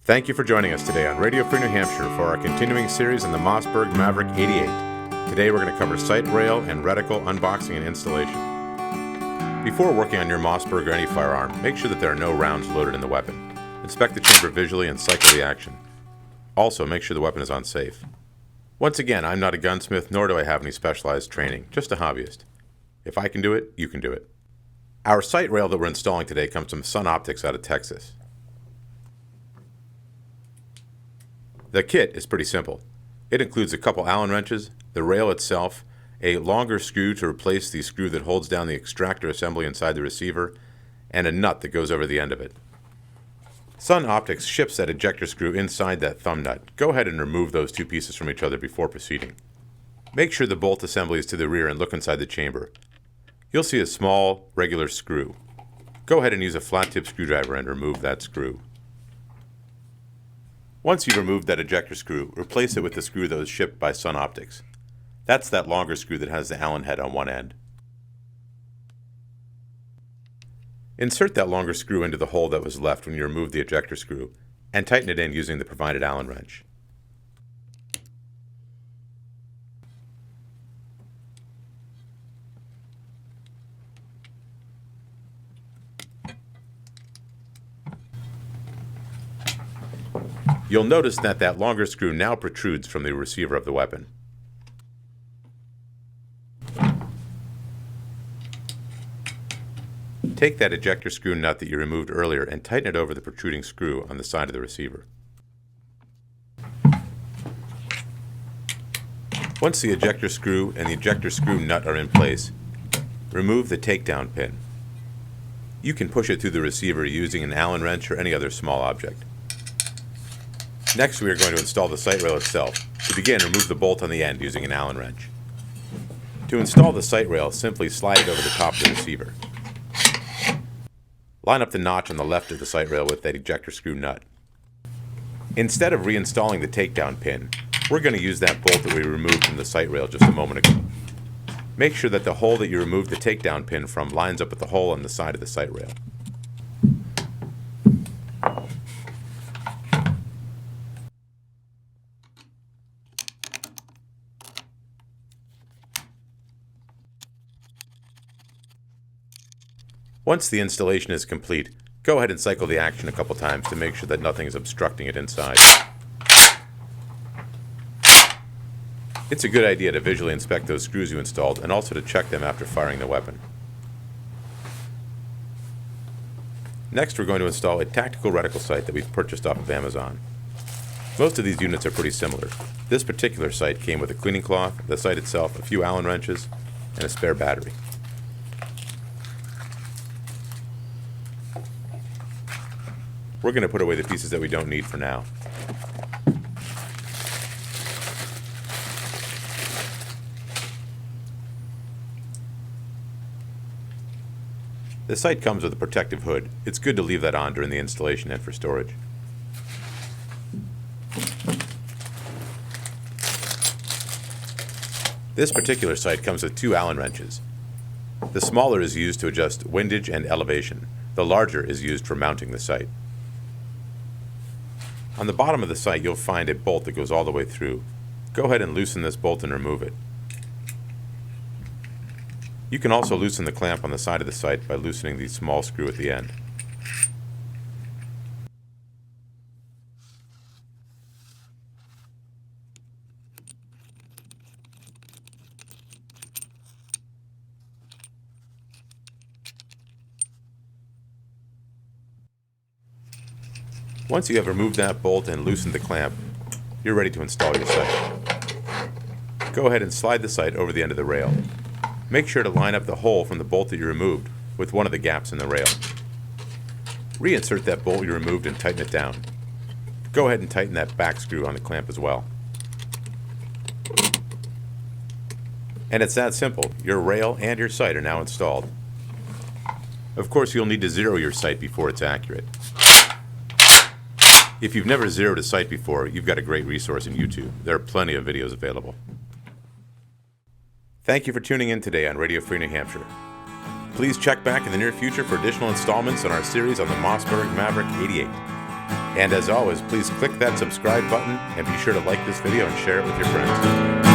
Thank you for joining us today on Radio Free New Hampshire for our continuing series on the Mossberg Maverick 88. Today we're going to cover sight rail and reticle unboxing and installation. Before working on your Mossberg or any firearm, make sure that there are no rounds loaded in the weapon. Inspect the chamber visually and cycle the action. Also, make sure the weapon is on safe. Once again, I'm not a gunsmith, nor do I have any specialized training, just a hobbyist. If I can do it, you can do it. Our sight rail that we're installing today comes from Sun Optics out of Texas. The kit is pretty simple. It includes a couple Allen wrenches, the rail itself, a longer screw to replace the screw that holds down the extractor assembly inside the receiver, and a nut that goes over the end of it. Sun Optics ships that ejector screw inside that thumb nut. Go ahead and remove those two pieces from each other before proceeding. Make sure the bolt assembly is to the rear and look inside the chamber. You'll see a small, regular screw. Go ahead and use a flat tip screwdriver and remove that screw. Once you've removed that ejector screw, replace it with the screw that was shipped by Sun Optics. That's that longer screw that has the Allen head on one end. Insert that longer screw into the hole that was left when you removed the ejector screw, and tighten it in using the provided Allen wrench. You'll notice that that longer screw now protrudes from the receiver of the weapon. Take that ejector screw nut that you removed earlier and tighten it over the protruding screw on the side of the receiver. Once the ejector screw and the ejector screw nut are in place, remove the takedown pin. You can push it through the receiver using an Allen wrench or any other small object. Next, we are going to install the sight rail itself. To begin, remove the bolt on the end using an Allen wrench. To install the sight rail, simply slide it over the top of the receiver. Line up the notch on the left of the sight rail with that ejector screw nut. Instead of reinstalling the takedown pin, we're going to use that bolt that we removed from the sight rail just a moment ago. Make sure that the hole that you removed the takedown pin from lines up with the hole on the side of the sight rail. Once the installation is complete, go ahead and cycle the action a couple times to make sure that nothing is obstructing it inside. It's a good idea to visually inspect those screws you installed and also to check them after firing the weapon. Next, we're going to install a tactical reticle sight that we've purchased off of Amazon. Most of these units are pretty similar. This particular sight came with a cleaning cloth, the sight itself, a few Allen wrenches, and a spare battery. We're going to put away the pieces that we don't need for now. The sight comes with a protective hood. It's good to leave that on during the installation and for storage. This particular sight comes with two Allen wrenches. The smaller is used to adjust windage and elevation. The larger is used for mounting the sight. On the bottom of the sight, you'll find a bolt that goes all the way through. Go ahead and loosen this bolt and remove it. You can also loosen the clamp on the side of the sight by loosening the small screw at the end. Once you have removed that bolt and loosened the clamp, you're ready to install your sight. Go ahead and slide the sight over the end of the rail. Make sure to line up the hole from the bolt that you removed with one of the gaps in the rail. Reinsert that bolt you removed and tighten it down. Go ahead and tighten that back screw on the clamp as well. And it's that simple. Your rail and your sight are now installed. Of course, you'll need to zero your sight before it's accurate. If you've never zeroed a sight before, you've got a great resource in YouTube. There are plenty of videos available. Thank you for tuning in today on Radio Free New Hampshire. Please check back in the near future for additional installments in our series on the Mossberg Maverick 88. And as always, please click that subscribe button and be sure to like this video and share it with your friends.